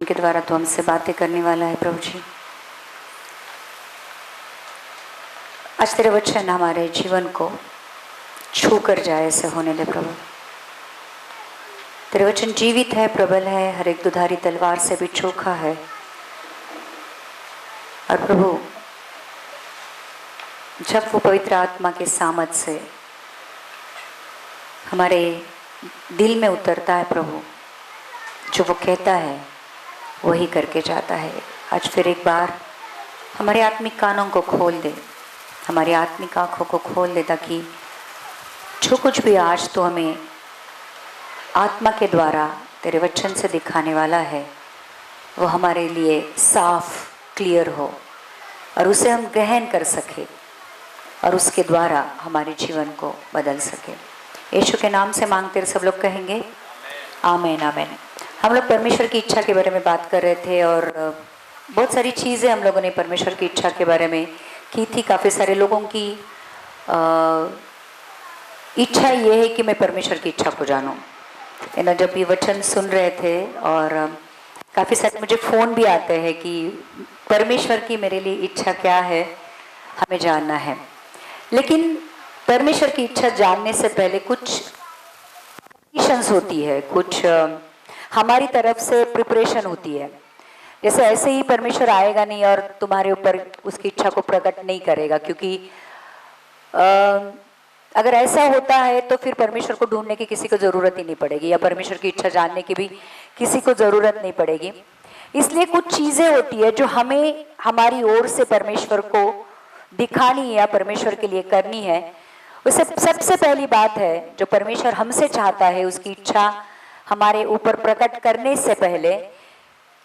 के द्वारा तो हमसे बातें करने वाला है प्रभु जी। आज तेरे वचन हमारे जीवन को छू कर जाए, ऐसे होने दे प्रभु। तेरे वचन जीवित है, प्रबल है, हर एक दुधारी तलवार से भी चोखा है। और प्रभु जब वो पवित्र आत्मा के सामर्थ से हमारे दिल में उतरता है प्रभु, जो वो कहता है वही करके जाता है। आज फिर एक बार हमारे आत्मिक कानों को खोल दे, हमारी आत्मिक आँखों को खोल दे, ताकि जो कुछ भी आज तो हमें आत्मा के द्वारा तेरे वचन से दिखाने वाला है वो हमारे लिए साफ क्लियर हो और उसे हम ग्रहण कर सके और उसके द्वारा हमारे जीवन को बदल सके। यीशु के नाम से मांगते सब लोग कहेंगे आमीन आमीन। हम लोग परमेश्वर की इच्छा के बारे में बात कर रहे थे और बहुत सारी चीज़ें हम लोगों ने परमेश्वर की इच्छा के बारे में की थी। काफ़ी सारे लोगों की इच्छा ये है कि मैं परमेश्वर की इच्छा को जानूं। जब ये वचन सुन रहे थे और काफ़ी सारे मुझे फ़ोन भी आते हैं कि परमेश्वर की मेरे लिए इच्छा क्या है, हमें जानना है। लेकिन परमेश्वर की इच्छा जानने से पहले कुछ कंडीशंस होती है, कुछ हमारी तरफ से प्रिपरेशन होती है। जैसे ऐसे ही परमेश्वर आएगा नहीं और तुम्हारे ऊपर उसकी इच्छा को प्रकट नहीं करेगा, क्योंकि अगर ऐसा होता है तो फिर परमेश्वर को ढूंढने की किसी को ज़रूरत ही नहीं पड़ेगी, या परमेश्वर की इच्छा जानने की भी किसी को ज़रूरत नहीं पड़ेगी। इसलिए कुछ चीज़ें होती है जो हमें हमारी ओर से परमेश्वर को दिखानी है या परमेश्वर के लिए करनी है। उससे सबसे पहली बात है जो परमेश्वर हमसे चाहता है, उसकी इच्छा हमारे ऊपर प्रकट करने से पहले,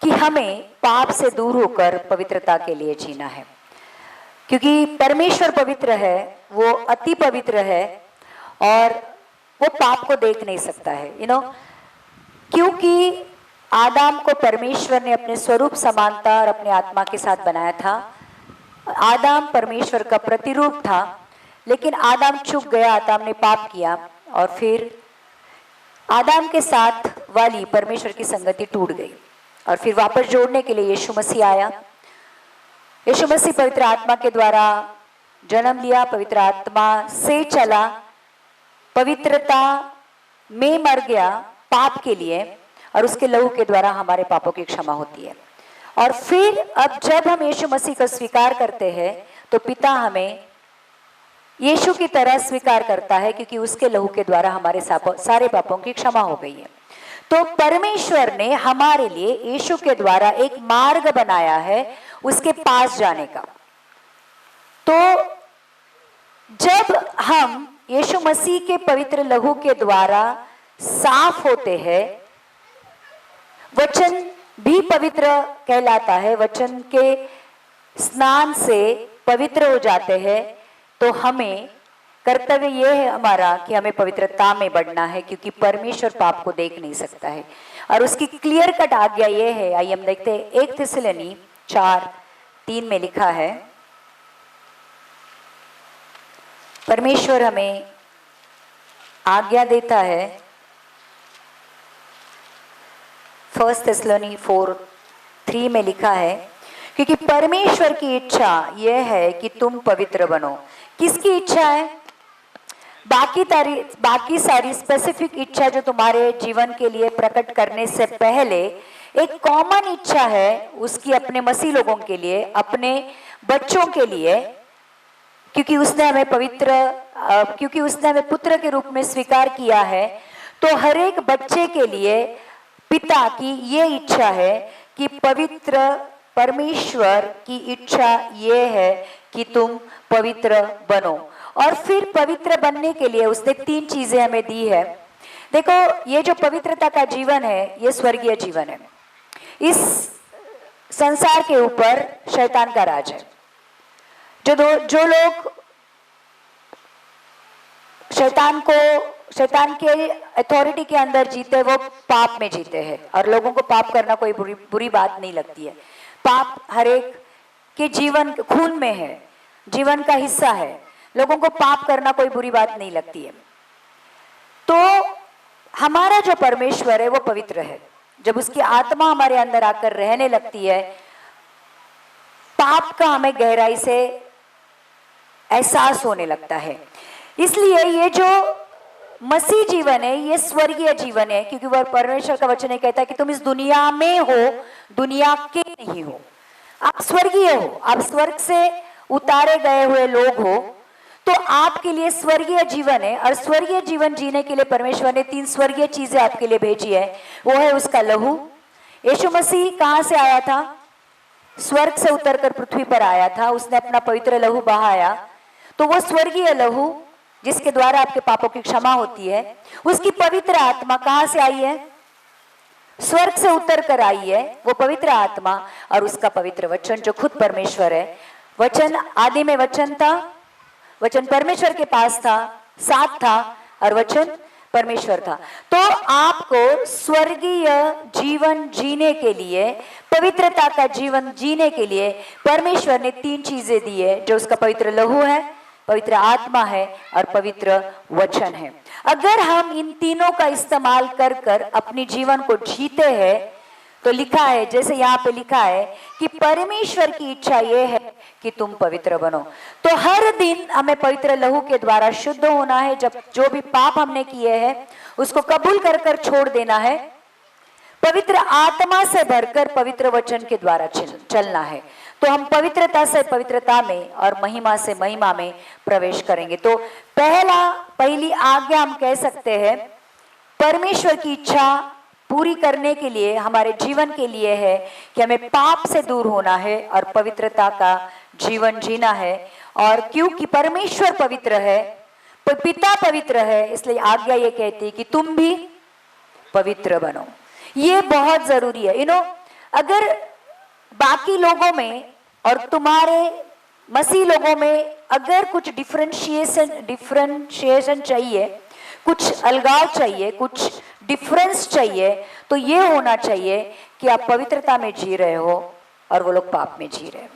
कि हमें पाप से दूर होकर पवित्रता के लिए जीना है। क्योंकि परमेश्वर पवित्र है, वो अति पवित्र है और वो पाप को देख नहीं सकता है। क्योंकि आदम को परमेश्वर ने अपने स्वरूप समानता और अपने आत्मा के साथ बनाया था। आदम परमेश्वर का प्रतिरूप था, लेकिन आदम चूक गया, आदम ने पाप किया और फिर आदम के साथ वाली परमेश्वर की संगति टूट गई। और फिर वापस जोड़ने के लिए यीशु मसीह आया। यीशु मसीह पवित्र आत्मा के द्वारा जन्म लिया, पवित्र आत्मा से चला, पवित्रता में मर गया पाप के लिए, और उसके लहू के द्वारा हमारे पापों की क्षमा होती है। और फिर अब जब हम यीशु मसीह का स्वीकार करते हैं तो पिता हमें यीशु की तरह स्वीकार करता है, क्योंकि उसके लहू के द्वारा हमारे सारे पापों की क्षमा हो गई है। तो परमेश्वर ने हमारे लिए यीशु के द्वारा एक मार्ग बनाया है उसके पास जाने का। तो जब हम यीशु मसीह के पवित्र लहू के द्वारा साफ होते हैं, वचन भी पवित्र कहलाता है, वचन के स्नान से पवित्र हो जाते हैं, तो हमें कर्तव्य यह है हमारा कि हमें पवित्रता में बढ़ना है, क्योंकि परमेश्वर पाप को देख नहीं सकता है। और उसकी क्लियर कट आज्ञा यह है, आइए हम देखते हैं 1 थिस्सलुनी 4:3 में लिखा है, परमेश्वर हमें आज्ञा देता है। 1 थिस्सलुनी 4:3 में लिखा है, क्योंकि परमेश्वर की इच्छा यह है कि तुम पवित्र बनो। किसकी इच्छा है? बाकी सारी स्पेसिफिक इच्छा जो तुम्हारे जीवन के लिए प्रकट करने से पहले एक कॉमन इच्छा है उसकी, अपने मसीह लोगों के लिए, अपने बच्चों के लिए, क्योंकि उसने हमें क्योंकि उसने हमें पुत्र के रूप में स्वीकार किया है। तो हर एक बच्चे के लिए पिता की ये इच्छा है कि पवित्र, परमेश्वर की इच्छा ये है कि तुम पवित्र बनो। और फिर पवित्र बनने के लिए उसने 3 चीजें हमें दी है। देखो, ये जो पवित्रता का जीवन है ये स्वर्गीय जीवन है। इस संसार के ऊपर शैतान का राज है। जो लोग शैतान के अथॉरिटी के अंदर जीते, वो पाप में जीते हैं। और लोगों को पाप करना कोई बुरी बात नहीं लगती है। पाप हर एक के जीवन खून में है, जीवन का हिस्सा है। लोगों को पाप करना कोई बुरी बात नहीं लगती है। तो हमारा जो परमेश्वर है वो पवित्र है। जब उसकी आत्मा हमारे अंदर आकर रहने लगती है, पाप का हमें गहराई से एहसास होने लगता है। इसलिए ये जो मसीह जीवन है ये स्वर्गीय जीवन है, क्योंकि वह परमेश्वर का वचन कहता है कि तुम इस दुनिया में हो, दुनिया के नहीं हो, आप स्वर्गीय हो, आप स्वर्ग से उतारे गए हुए लोग हो। तो आपके लिए स्वर्गीय जीवन है, और स्वर्गीय जीवन जीने के लिए परमेश्वर ने 3 स्वर्गीय चीजें आपके लिए भेजी है। वो है उसका लहू। यीशु मसीह कहां से आया था? स्वर्ग से उतरकर पृथ्वी पर आया था, उसने अपना पवित्र लहू बहाया। तो वो स्वर्गीय लहू जिसके द्वारा आपके पापों की क्षमा होती है। उसकी पवित्र आत्मा कहां से आई है? स्वर्ग से उतर कर आई है वो पवित्र आत्मा, और उसका पवित्र वचन जो खुद परमेश्वर है। वचन आदि में वचन था, वचन परमेश्वर के पास था, साथ था, और वचन परमेश्वर था। तो आपको स्वर्गीय जीवन जीने के लिए, पवित्रता का जीवन जीने के लिए परमेश्वर ने 3 चीजें दी है, जो उसका पवित्र लहू है, पवित्र आत्मा है, और पवित्र वचन है। अगर हम इन तीनों का इस्तेमाल कर कर अपने जीवन को जीते हैं, तो लिखा है, जैसे यहाँ पे लिखा है कि परमेश्वर की इच्छा यह है कि तुम पवित्र बनो। तो हर दिन हमें पवित्र लहू के द्वारा शुद्ध होना है। जब जो भी पाप हमने किए हैं उसको कबूल कर कर छोड़ देना है, पवित्र आत्मा से भरकर पवित्र वचन के द्वारा चलना है। तो हम पवित्रता से पवित्रता में और महिमा से महिमा में प्रवेश करेंगे। तो पहली आज्ञा हम कह सकते हैं परमेश्वर की इच्छा पूरी करने के लिए, हमारे जीवन के लिए है कि हमें पाप से दूर होना है और पवित्रता का जीवन जीना है। और क्योंकि परमेश्वर पवित्र है, पिता पवित्र है, इसलिए आज्ञा ये कहती है कि तुम भी पवित्र बनो। ये बहुत जरूरी है। अगर बाकी लोगों में और तुम्हारे मसीह लोगों में अगर कुछ डिफरेंशिएशन चाहिए, कुछ अलगाव चाहिए, कुछ डिफरेंस चाहिए, तो ये होना चाहिए कि आप पवित्रता में जी रहे हो और वो लोग पाप में जी रहे हो।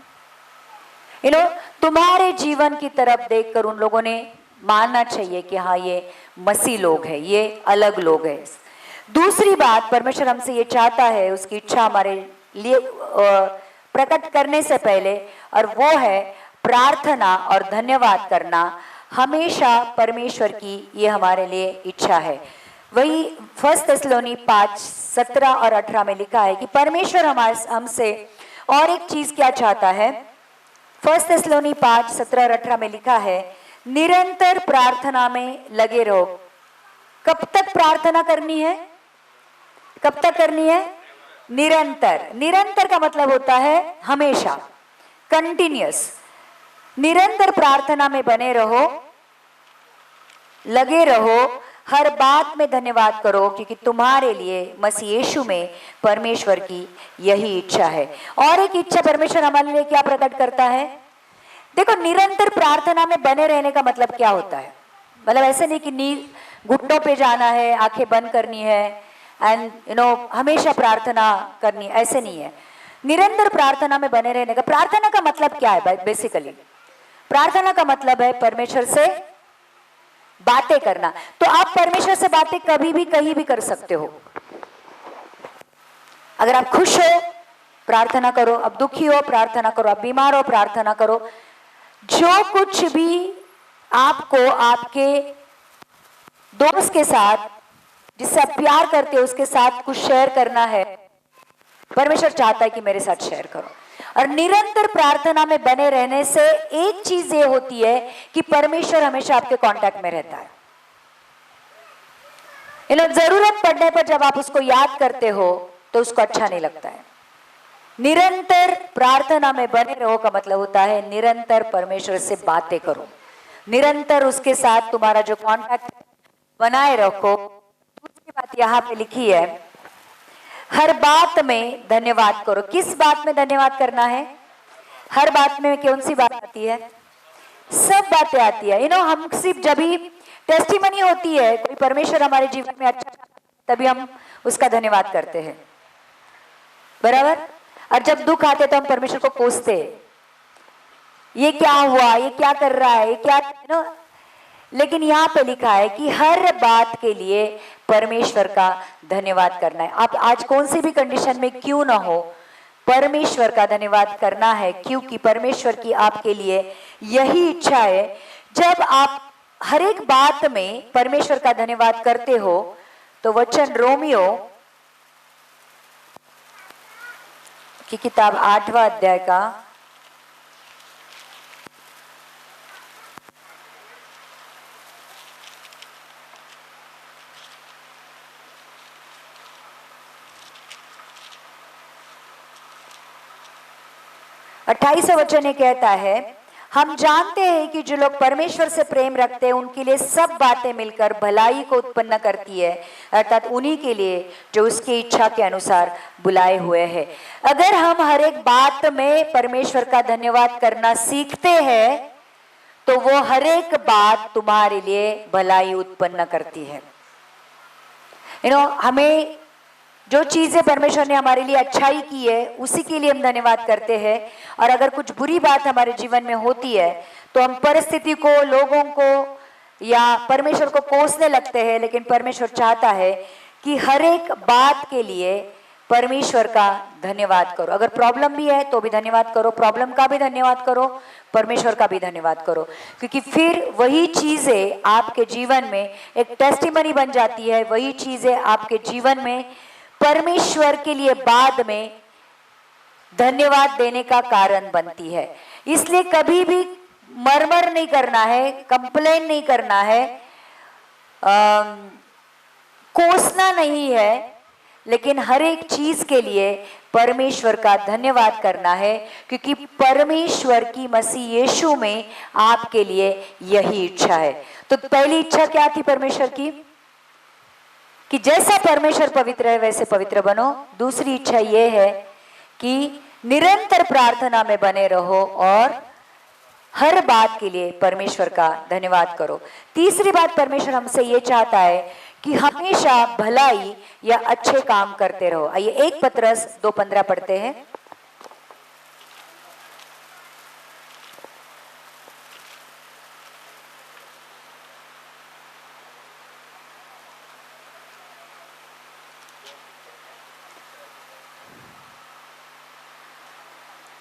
तुम्हारे जीवन की तरफ देखकर उन लोगों ने मानना चाहिए कि हाँ ये मसीह लोग हैं, ये अलग लोग हैं। दूसरी बात परमेश्वर हमसे ये चाहता है, उसकी इच्छा हमारे लिए प्रकट करने से पहले, और वो है प्रार्थना और धन्यवाद करना। हमेशा परमेश्वर की ये हमारे लिए इच्छा है। वही 1 थिस्सलुनी 5:17 और 18 में लिखा है कि परमेश्वर हमसे और एक चीज क्या चाहता है। 1 थिस्सलुनी 5:17 और 18 में लिखा है, निरंतर प्रार्थना में लगे रहो। कब तक प्रार्थना करनी है? कब तक करनी है? निरंतर। निरंतर का मतलब होता है हमेशा, कंटिन्यूअस। निरंतर प्रार्थना में बने रहो, लगे रहो, हर बात में धन्यवाद करो, क्योंकि तुम्हारे लिए मसीह यीशु में परमेश्वर की यही इच्छा है। और एक इच्छा परमेश्वर हमारे लिए क्या प्रकट करता है? देखो, निरंतर प्रार्थना में बने रहने का मतलब क्या होता है? मतलब ऐसे नहीं कि घुटनों पे जाना है, आंखें बंद करनी है एंड हमेशा प्रार्थना करनी, ऐसे नहीं है। निरंतर प्रार्थना में बने रहने का, प्रार्थना का मतलब क्या है? बेसिकली प्रार्थना का मतलब है परमेश्वर से बातें करना। तो आप परमेश्वर से बातें कभी भी कहीं भी कर सकते हो। अगर आप खुश हो प्रार्थना करो, अब दुखी हो प्रार्थना करो, आप बीमार हो प्रार्थना करो। जो कुछ भी आपको आपके दोस्त के साथ, जिससे आप प्यार करते हो, उसके साथ कुछ शेयर करना है, परमेश्वर चाहता है कि मेरे साथ शेयर करो। और निरंतर प्रार्थना में बने रहने से एक चीज ये होती है कि परमेश्वर हमेशा आपके कांटेक्ट में रहता है। जरूरत पड़ने पर जब आप उसको याद करते हो तो उसको अच्छा नहीं लगता है। निरंतर प्रार्थना में बने रहो का मतलब होता है निरंतर परमेश्वर से बातें करो, निरंतर उसके साथ तुम्हारा जो कांटेक्ट बनाए रखो। दूसरी बात यहाँ पे लिखी है, हर बात में धन्यवाद करो। किस बात में धन्यवाद करना है? हर बात में कौन सी बात आती है? सब बातें आती है। हम सिर्फ जब भी टेस्टिमनी होती है, कोई परमेश्वर हमारे जीवन में अच्छा, तभी हम उसका धन्यवाद करते हैं, बराबर। और जब दुख आते तो हम परमेश्वर को कोसते हैं, ये क्या हुआ, ये क्या कर रहा है, ये क्या लेकिन यहाँ पे लिखा है कि हर बात के लिए परमेश्वर का धन्यवाद करना है। आप आज कौन सी भी कंडीशन में क्यों ना हो, परमेश्वर का धन्यवाद करना है, क्योंकि परमेश्वर की आपके लिए यही इच्छा है। जब आप हर एक बात में परमेश्वर का धन्यवाद करते हो तो वचन रोमियो की किताब 8वां अध्याय का 28वां वचन ये कहता है, हम जानते हैं कि जो लोग परमेश्वर से प्रेम रखते हैं उनके लिए सब बातें मिलकर भलाई को उत्पन्न करती है, अर्थात उन्हीं के लिए जो उसकी इच्छा के अनुसार बुलाए हुए हैं। अगर हम हर एक बात में परमेश्वर का धन्यवाद करना सीखते हैं तो वो हर एक बात तुम्हारे लिए भलाई उत्पन्न करती है। हमें जो चीजें परमेश्वर ने हमारे लिए अच्छाई की है उसी के लिए हम धन्यवाद करते हैं, और अगर कुछ बुरी बात हमारे जीवन में होती है तो हम परिस्थिति को, लोगों को या परमेश्वर को कोसने लगते हैं। लेकिन परमेश्वर चाहता है कि हर एक बात के लिए परमेश्वर का धन्यवाद करो। अगर प्रॉब्लम भी है तो भी धन्यवाद करो, प्रॉब्लम का भी धन्यवाद करो, परमेश्वर का भी धन्यवाद करो, क्योंकि फिर वही चीजें आपके जीवन में एक टेस्टिमनी बन जाती है। वही चीजें आपके जीवन में परमेश्वर के लिए बाद में धन्यवाद देने का कारण बनती है। इसलिए कभी भी मरमर नहीं करना है, कंप्लेन नहीं करना है, कोसना नहीं है, लेकिन हर एक चीज के लिए परमेश्वर का धन्यवाद करना है, क्योंकि परमेश्वर की मसीह यीशु में आपके लिए यही इच्छा है। तो पहली इच्छा क्या थी परमेश्वर की? कि जैसा परमेश्वर पवित्र है वैसे पवित्र बनो। दूसरी इच्छा यह है कि निरंतर प्रार्थना में बने रहो और हर बात के लिए परमेश्वर का धन्यवाद करो। तीसरी बात परमेश्वर हमसे ये चाहता है कि हमेशा भलाई या अच्छे काम करते रहो। आइए 1 पतरस 2:15 पढ़ते हैं।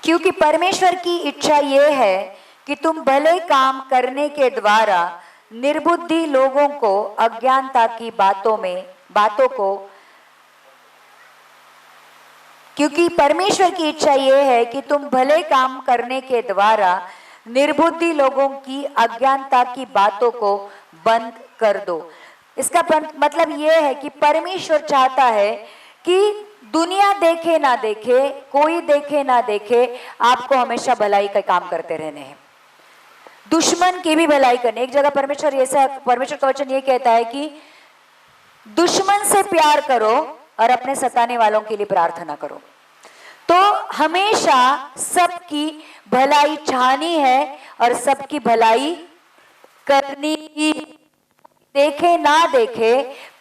क्योंकि परमेश्वर की इच्छा यह है कि तुम भले काम करने के द्वारा निर्बुद्धि लोगों को अज्ञानता की बातों को क्योंकि परमेश्वर की इच्छा यह है कि तुम भले काम करने के द्वारा निर्बुद्धि लोगों की अज्ञानता की बातों को बंद कर दो। इसका मतलब यह है कि परमेश्वर चाहता है कि दुनिया देखे ना देखे, कोई देखे ना देखे, आपको हमेशा भलाई का काम करते रहने हैं, दुश्मन की भी भलाई करने। एक जगह परमेश्वर का वचन ये कहता है कि दुश्मन से प्यार करो और अपने सताने वालों के लिए प्रार्थना करो। तो हमेशा सबकी भलाई चाहनी है और सबकी भलाई करनी ही। देखे ना देखे,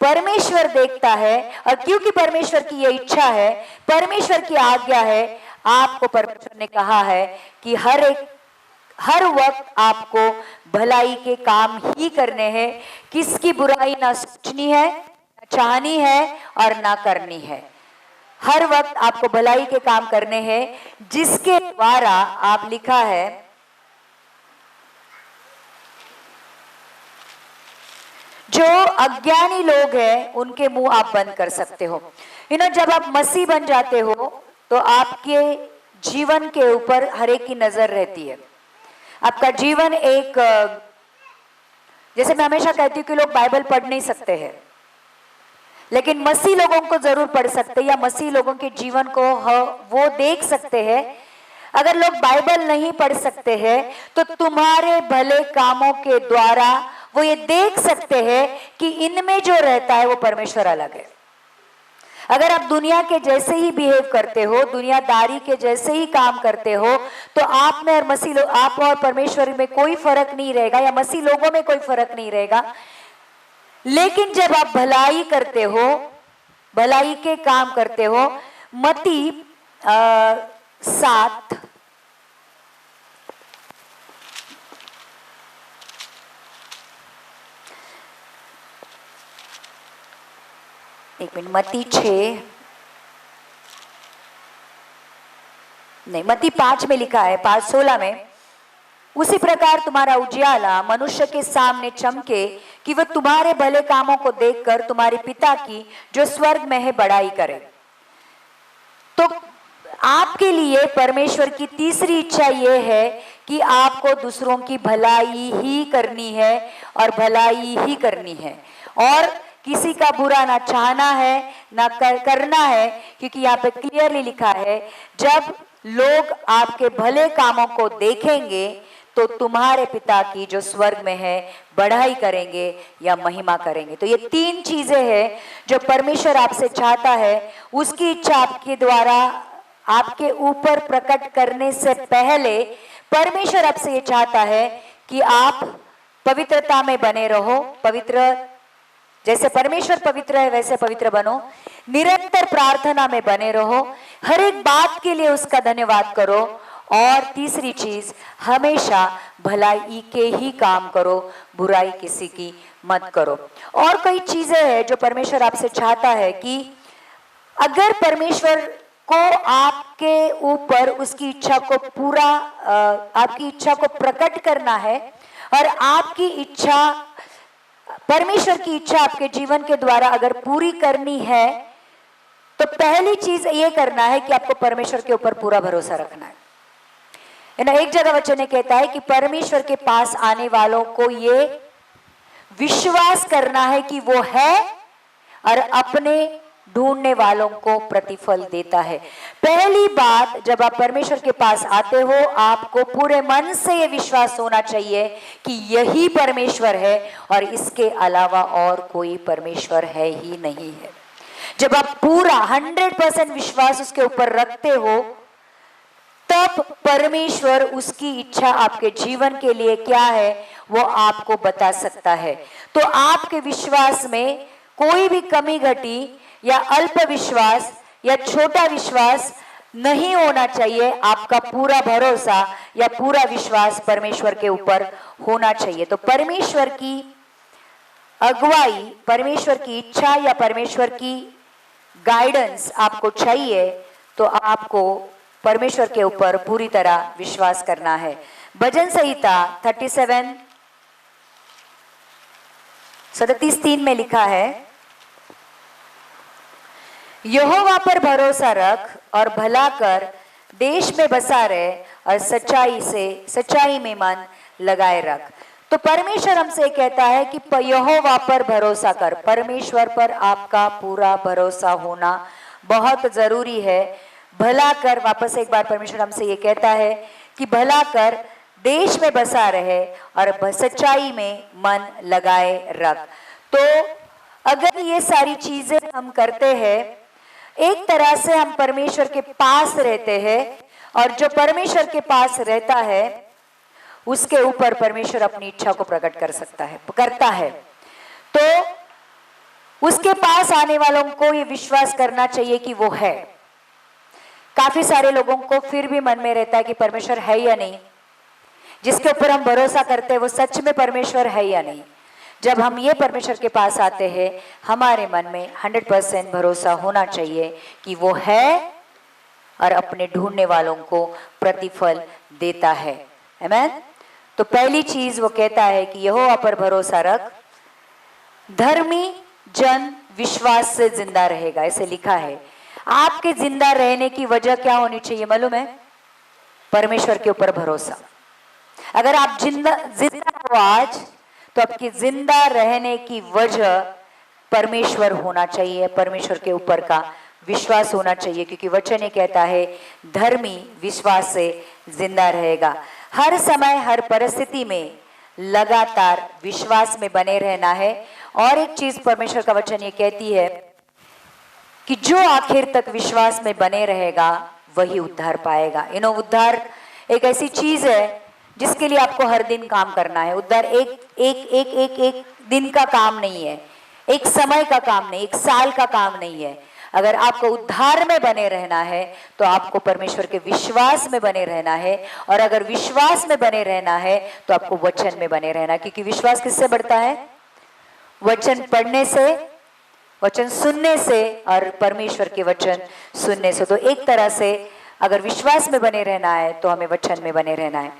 परमेश्वर देखता है, और क्योंकि परमेश्वर की यह इच्छा है, परमेश्वर की आज्ञा है, आपको परमेश्वर ने कहा है कि हर वक्त आपको भलाई के काम ही करने हैं। किसकी बुराई ना सोचनी है, ना चाहनी है और ना करनी है। हर वक्त आपको भलाई के काम करने हैं, जिसके द्वारा आप लिखा है जो अज्ञानी लोग हैं उनके मुंह आप बंद कर सकते हो। जब आप मसीह बन जाते हो तो आपके जीवन के ऊपर हर एक की नजर रहती है। आपका जीवन एक, जैसे मैं हमेशा कहती हूँ कि लोग बाइबल पढ़ नहीं सकते हैं, लेकिन मसीह लोगों को जरूर पढ़ सकते हैं, या मसीह लोगों के जीवन को वो देख सकते हैं। अगर लोग बाइबल नहीं पढ़ सकते हैं तो तुम्हारे भले कामों के द्वारा वो ये देख सकते हैं कि इनमें जो रहता है वो परमेश्वर अलग है। अगर आप दुनिया के जैसे ही बिहेव करते हो, दुनियादारी के जैसे ही काम करते हो, तो आप में और आप और परमेश्वर में कोई फर्क नहीं रहेगा, या मसीह लोगों में कोई फर्क नहीं रहेगा। लेकिन जब आप भलाई करते हो, भलाई के काम करते हो, मत्ती 7 9 एक मिनट, मत्ती 6 नहीं, मत्ती 5 में लिखा है, 5:16 में, उसी प्रकार तुम्हारा उजियाला मनुष्य के सामने चमके कि वह तुम्हारे भले कामों को देखकर तुम्हारे पिता की जो स्वर्ग में है बड़ाई करे। तो आपके लिए परमेश्वर की तीसरी इच्छा यह है कि आपको दूसरों की भलाई ही करनी है और भलाई ही करनी है, और किसी का बुरा ना चाहना है ना करना है, क्योंकि यहाँ पे क्लियरली लिखा है जब लोग आपके भले कामों को देखेंगे तो तुम्हारे पिता की जो स्वर्ग में है बढ़ाई करेंगे या महिमा करेंगे। तो ये 3 चीजें हैं जो परमेश्वर आपसे चाहता है। उसकी इच्छा आपके द्वारा आपके ऊपर प्रकट करने से पहले परमेश्वर आपसे ये चाहता है कि आप पवित्रता में बने रहो। पवित्र, जैसे परमेश्वर पवित्र है वैसे पवित्र बनो। निरंतर प्रार्थना में बने रहो। हर एक बात के लिए उसका धन्यवाद करो। और तीसरी चीज, हमेशा भलाई के ही काम करो, बुराई किसी की मत करो। और कई चीजें हैं जो परमेश्वर आपसे चाहता है कि अगर परमेश्वर को आपके ऊपर उसकी इच्छा को पूरा आपकी इच्छा को प्रकट करना है और आपकी इच्छा, परमेश्वर की इच्छा आपके जीवन के द्वारा अगर पूरी करनी है, तो पहली चीज ये करना है कि आपको परमेश्वर के ऊपर पूरा भरोसा रखना है। एक जगह वचन कहता है कि परमेश्वर के पास आने वालों को ये विश्वास करना है कि वो है और अपने ढूंढने वालों को प्रतिफल देता है। पहली बात, जब आप परमेश्वर के पास आते हो, आपको पूरे मन से ये विश्वास होना चाहिए कि यही परमेश्वर है और इसके अलावा और कोई परमेश्वर है ही नहीं है। जब आप पूरा 100% विश्वास उसके ऊपर रखते हो, तब परमेश्वर उसकी इच्छा आपके जीवन के लिए क्या है वो आपको बता सकता है। तो आपके विश्वास में कोई भी कमी घटी या अल्प विश्वास या छोटा विश्वास नहीं होना चाहिए। आपका पूरा भरोसा या पूरा विश्वास परमेश्वर के ऊपर होना चाहिए। तो परमेश्वर की अगुवाई, परमेश्वर की इच्छा या परमेश्वर की गाइडेंस आपको चाहिए, तो आपको परमेश्वर के ऊपर पूरी तरह विश्वास करना है। भजन संहिता 37:3 में लिखा है, यहोवा पर भरोसा रख और भला कर, देश में बसा रहे और सच्चाई में मन लगाए रख। तो परमेश्वर हमसे कहता है कि यहोवा पर भरोसा कर। परमेश्वर पर आपका पूरा भरोसा होना बहुत जरूरी है। भला कर, वापस एक बार परमेश्वर हमसे ये कहता है कि भला कर, देश में बसा रहे और सच्चाई में मन लगाए रख। तो अगर ये सारी चीजें हम करते हैं, एक तरह से हम परमेश्वर के पास रहते हैं, और जो परमेश्वर के पास रहता है उसके ऊपर परमेश्वर अपनी इच्छा को प्रकट करता है। तो उसके पास आने वालों को ये विश्वास करना चाहिए कि वो है। काफी सारे लोगों को फिर भी मन में रहता है कि परमेश्वर है या नहीं। जिसके ऊपर हम भरोसा करते हैं वो सच में परमेश्वर है या नहीं। जब हम ये परमेश्वर के पास आते हैं, हमारे मन में 100% भरोसा होना चाहिए कि वो है और अपने ढूंढने वालों को प्रतिफल देता है। आमीन। तो पहली चीज वो कहता है कि यहोवा पर भरोसा रख, धर्मी जन विश्वास से जिंदा रहेगा, ऐसे लिखा है। आपके जिंदा रहने की वजह क्या होनी चाहिए मालूम है? परमेश्वर के ऊपर भरोसा। अगर आप जिंदा हो आज, तो आपकी जिंदा रहने की वजह परमेश्वर होना चाहिए, परमेश्वर के ऊपर का विश्वास होना चाहिए, क्योंकि वचन ये कहता है धर्मी विश्वास से जिंदा रहेगा। हर समय हर परिस्थिति में लगातार विश्वास में बने रहना है। और एक चीज परमेश्वर का वचन ये कहती है कि जो आखिर तक विश्वास में बने रहेगा वही उद्धार पाएगा। उद्धार एक ऐसी चीज है जिसके लिए आपको हर दिन काम करना है। उद्धार एक दिन का काम नहीं है, एक समय का काम नहीं, एक साल का काम नहीं है। अगर आपको उद्धार में बने रहना है तो आपको परमेश्वर के विश्वास में बने रहना है, और अगर विश्वास में बने रहना है तो आपको वचन में बने रहना है। क्योंकि विश्वास किससे बढ़ता है? वचन पढ़ने से वचन सुनने से और परमेश्वर के वचन सुनने से। तो एक तरह से अगर विश्वास में बने रहना है तो हमें वचन में बने रहना है।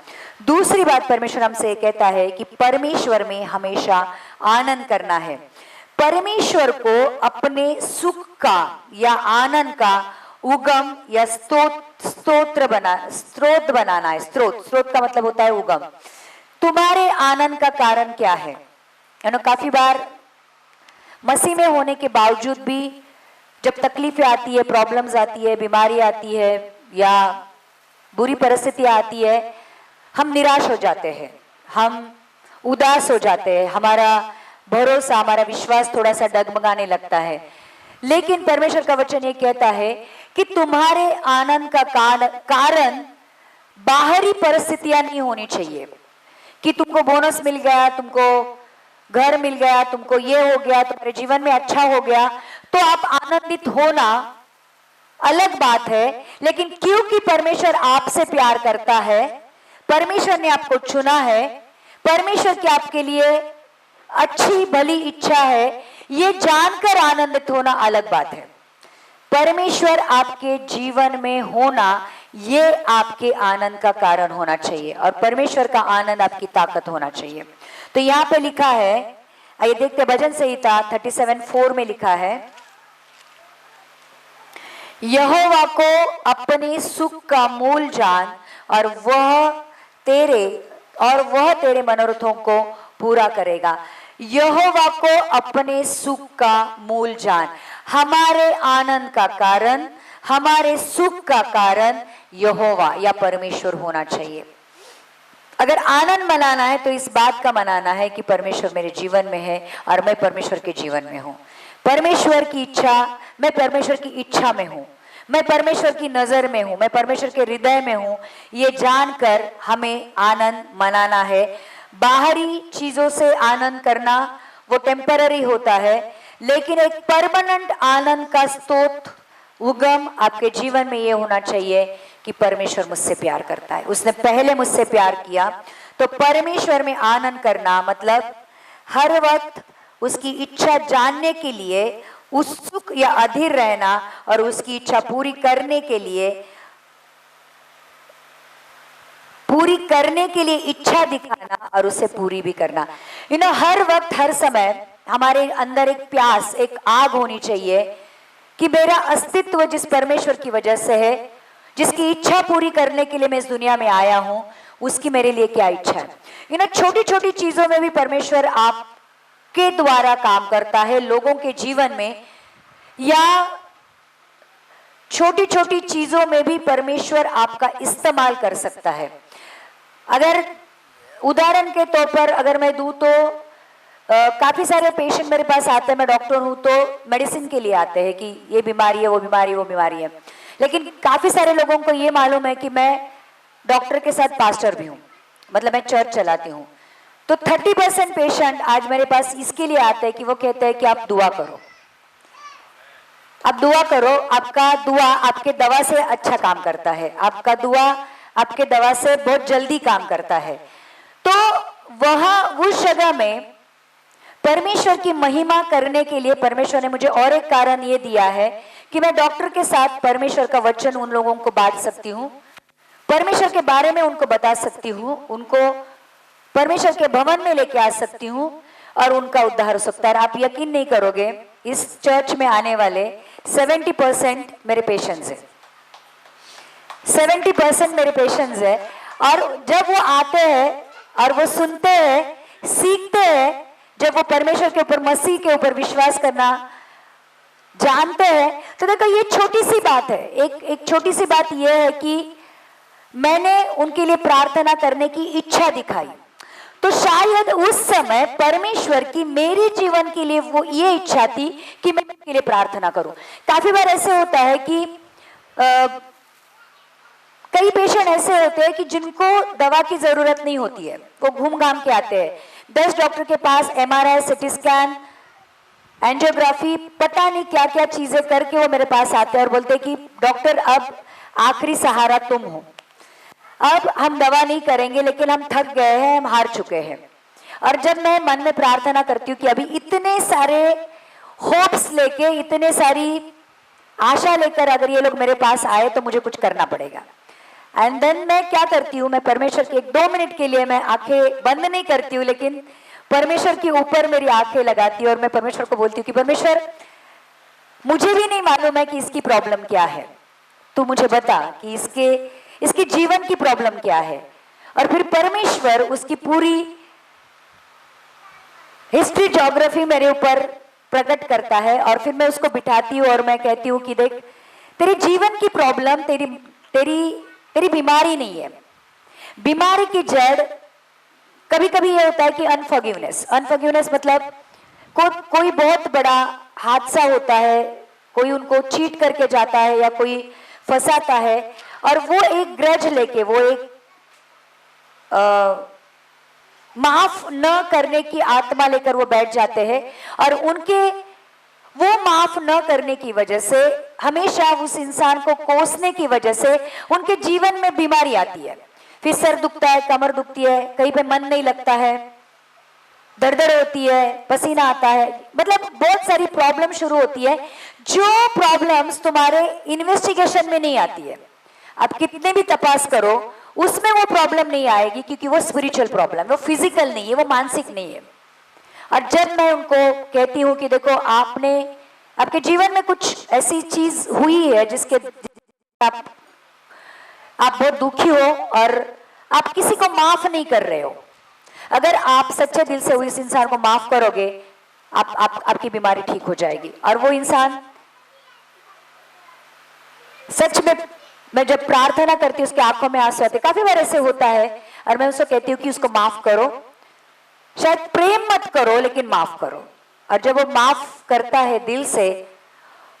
दूसरी बात परमेश्वर हमसे कहता है कि परमेश्वर में हमेशा आनंद करना है। परमेश्वर को अपने सुख का या आनंद का उगम या स्रोत बनाना है। स्रोत का मतलब होता है उगम। तुम्हारे आनंद का कारण क्या है? काफी बार मसीह में होने के बावजूद भी जब तकलीफें आती है, प्रॉब्लम्स आती है, बीमारी आती है या बुरी परिस्थितियां आती है, हम निराश हो जाते हैं, हम उदास हो जाते हैं, हमारा भरोसा, हमारा विश्वास थोड़ा सा डगमगाने लगता है। लेकिन परमेश्वर का वचन ये कहता है कि तुम्हारे आनंद का कारण बाहरी परिस्थितियां नहीं होनी चाहिए कि तुमको बोनस मिल गया, तुमको घर मिल गया, तुमको ये हो गया, तुम्हारे जीवन में अच्छा हो गया तो आप आनंदित होना अलग बात है। लेकिन क्योंकि परमेश्वर आपसे प्यार करता है, परमेश्वर ने आपको चुना है, परमेश्वर की आपके लिए अच्छी भली इच्छा है, ये जानकर आनंदित होना अलग बात है। परमेश्वर आपके जीवन में होना ये आपके आनंद का कारण होना चाहिए और परमेश्वर का आनंद आपकी ताकत होना चाहिए। तो यहाँ पे लिखा है, आइए देखते भजन संहिता 37:4 में लिखा है, यहोवा को अपने सुख का मूल जान और वह तेरे मनोरथों को पूरा करेगा। यहोवा को अपने सुख का मूल जान, हमारे आनंद का कारण, हमारे सुख का कारण यहोवा या परमेश्वर होना चाहिए। अगर आनंद मनाना है तो इस बात का मनाना है कि परमेश्वर मेरे जीवन में है और मैं परमेश्वर के जीवन में हूं। परमेश्वर की इच्छा, मैं परमेश्वर की इच्छा में हूं, मैं परमेश्वर की नजर में हूं, मैं परमेश्वर के हृदय में हूं, ये जानकर हमें आनंद मनाना है। बाहरी चीजों से आनंद करना वो टेम्पररी होता है, लेकिन एक परमानेंट आनंद का स्रोत उगम आपके जीवन में ये होना चाहिए कि परमेश्वर मुझसे प्यार करता है, उसने पहले मुझसे प्यार किया। तो परमेश्वर में आनंद करना मतलब हर वक्त उसकी इच्छा जानने के लिए उत्सुक या अधीर रहना और उसकी इच्छा पूरी करने के लिए इच्छा दिखाना और उसे पूरी भी करना। हर वक्त हर समय हमारे अंदर एक प्यास, एक आग होनी चाहिए कि मेरा अस्तित्व जिस परमेश्वर की वजह से है, जिसकी इच्छा पूरी करने के लिए मैं इस दुनिया में आया हूं, उसकी मेरे लिए क्या इच्छा है। छोटी छोटी चीजों में भी परमेश्वर आपके द्वारा काम करता है, लोगों के जीवन में, या छोटी छोटी चीजों में भी परमेश्वर आपका इस्तेमाल कर सकता है। अगर उदाहरण के तौर पर अगर मैं दूं तो काफी सारे पेशेंट मेरे पास आते हैं, मैं डॉक्टर हूं तो मेडिसिन के लिए आते हैं कि ये बीमारी है, वो बीमारी है। लेकिन काफी सारे लोगों को ये मालूम है कि मैं डॉक्टर के साथ पास्टर भी हूं, मतलब मैं चर्च चलाती हूं। तो 30% पेशेंट आज मेरे पास इसके लिए आते हैं कि वो कहते हैं कि आप दुआ करो, आपका दुआ आपके दवा से अच्छा काम करता है, आपका दुआ आपके दवा से बहुत जल्दी काम करता है। तो वहां उस जगह में परमेश्वर की महिमा करने के लिए परमेश्वर ने मुझे और एक कारण ये दिया है कि मैं डॉक्टर के साथ परमेश्वर का वचन उन लोगों को बांट सकती हूँ, परमेश्वर के बारे में उनको बता सकती हूँ, उनको परमेश्वर के भवन में लेके आ सकती हूँ और उनका उद्धार हो सकता है। आप यकीन नहीं करोगे, इस चर्च में आने वाले 70% मेरे पेशेंट्स हैं, 70% मेरे पेशेंट्स हैं। और जब वो आते हैं और वो सुनते हैं, सीखते हैं, जब वो परमेश्वर के ऊपर, मसीह के ऊपर विश्वास करना जानते हैं, तो देखो ये छोटी सी बात है। एक छोटी सी बात ये है कि मैंने उनके लिए प्रार्थना करने की इच्छा दिखाई, तो शायद उस समय परमेश्वर की मेरे जीवन के लिए वो ये इच्छा थी कि मैं उनके लिए प्रार्थना करूं। काफी बार ऐसे होता है कि कई पेशेंट ऐसे होते हैं कि जिनको दवा की जरूरत नहीं होती है, वो घूम घाम के आते हैं 10 डॉक्टर के पास, MRI, CT स्कैन, एंजियोग्राफी, पता नहीं क्या क्या चीजें करके वो मेरे पास आते हैं और बोलते हैं कि डॉक्टर अब आखिरी सहारा तुम हो, अब हम दवा नहीं करेंगे, लेकिन हम थक गए हैं, हम हार चुके हैं। और जब मैं मन में प्रार्थना करती हूँ कि अभी इतने सारे होप्स लेके, इतने सारी आशा लेकर अगर ये लोग मेरे पास आए तो मुझे कुछ करना पड़ेगा। एंड देन मैं क्या करती हूँ, मैं परमेश्वर के 1-2 मिनट के लिए मैं आंखें बंद नहीं करती हूँ, लेकिन परमेश्वर के ऊपर मेरी आंखें लगाती हूँ और मैं परमेश्वर को बोलती हूँ कि परमेश्वर, मुझे भी नहीं मालूम है कि इसकी प्रॉब्लम क्या है, तू मुझे बता कि इसके जीवन की प्रॉब्लम क्या है। और फिर परमेश्वर उसकी पूरी हिस्ट्री ज्योग्राफी मेरे ऊपर प्रकट करता है और फिर मैं उसको बिठाती हूँ और मैं कहती हूँ कि देख, तेरे जीवन की प्रॉब्लम तेरी बीमारी नहीं है। बीमारी की जड़ कभी कभी ये होता है कि अनफॉरगिवनेस मतलब कोई बहुत बड़ा हादसा होता है, कोई उनको चीट करके जाता है या कोई फंसाता है और वो एक ग्रज लेके, वो एक माफ न करने की आत्मा लेकर वो बैठ जाते हैं और उनके वो माफ न करने की वजह से हमेशा उस इंसान को कोसने की वजह से उनके जीवन में बीमारी आती है। फिर सर दुखता है, कमर दुखती है, कहीं पे मन नहीं लगता है, दर्द होती है, पसीना आता है, मतलब बहुत सारी प्रॉब्लम शुरू होती है जो प्रॉब्लम्स तुम्हारे इन्वेस्टिगेशन में नहीं आती है। आप कितने भी तपास करो उसमें वो प्रॉब्लम नहीं आएगी, क्योंकि वो स्पिरिचुअल प्रॉब्लम, वो फिजिकल नहीं है, वो मानसिक नहीं है। और जब मैं उनको कहती हूँ कि देखो, आपके जीवन में कुछ ऐसी चीज हुई है जिसके आप बहुत दुखी हो और आप किसी को माफ नहीं कर रहे हो, अगर आप सच्चे दिल से उस इंसान को माफ करोगे, आपकी बीमारी ठीक हो जाएगी। और वो इंसान सच में, मैं जब प्रार्थना करती हूँ उसकी आंखों में आंसू आते, काफी बार ऐसे होता है, और मैं उसको कहती हूँ कि उसको माफ करो, शायद प्रेम मत करो लेकिन माफ करो। और जब वो माफ करता है दिल से,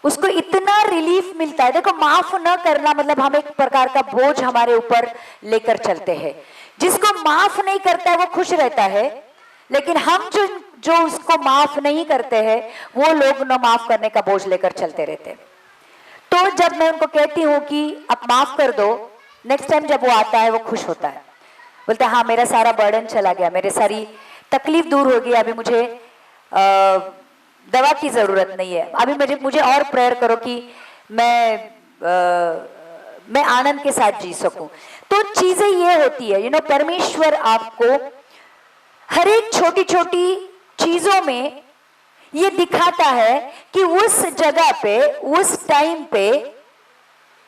उसको इतना रिलीफ मिलता है। देखो, माफ न करना मतलब हम एक प्रकार का बोझ हमारे ऊपर लेकर चलते हैं। जिसको माफ नहीं करता है वो खुश रहता है, लेकिन हम जो उसको माफ नहीं करते हैं वो लोग न माफ करने का बोझ लेकर चलते रहते हैं। तो जब मैं उनको कहती हूँ कि आप माफ कर दो, नेक्स्ट टाइम जब वो आता है वो खुश होता है, बोलता है हाँ, मेरा सारा बर्डन चला गया, मेरी सारी तकलीफ दूर हो गई, अभी मुझे दवा की जरूरत नहीं है, अभी मुझे और प्रेयर करो कि मैं आनंद के साथ जी सकूं। तो चीजें ये होती है, परमेश्वर आपको हर एक छोटी छोटी चीजों में ये दिखाता है कि उस जगह पे, उस टाइम पे,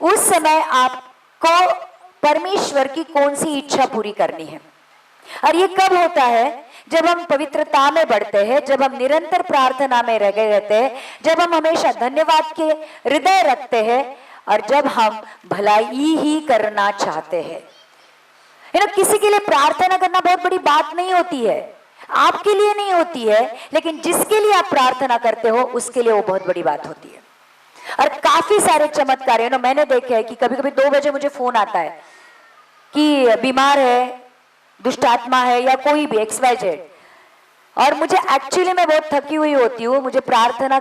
उस समय आपको परमेश्वर की कौन सी इच्छा पूरी करनी है। और ये कब होता है? जब हम पवित्रता में बढ़ते हैं, जब हम निरंतर प्रार्थना में रह गए रहते हैं, जब हम हमेशा धन्यवाद के हृदय रखते हैं और जब हम भलाई ही करना चाहते हैं। किसी के लिए प्रार्थना करना बहुत बड़ी बात नहीं होती है, आपके लिए नहीं होती है, लेकिन जिसके लिए आप प्रार्थना करते हो उसके लिए वो बहुत बड़ी बात होती है। और काफी सारे चमत्कार है मैंने देखे हैं कि कभी कभी 2 बजे मुझे फोन आता है कि बीमार है, दुष्ट आत्मा है या कोई भी XYZ, और मुझे एक्चुअली मैं बहुत थकी हुई होती हूँ, मुझे प्रार्थना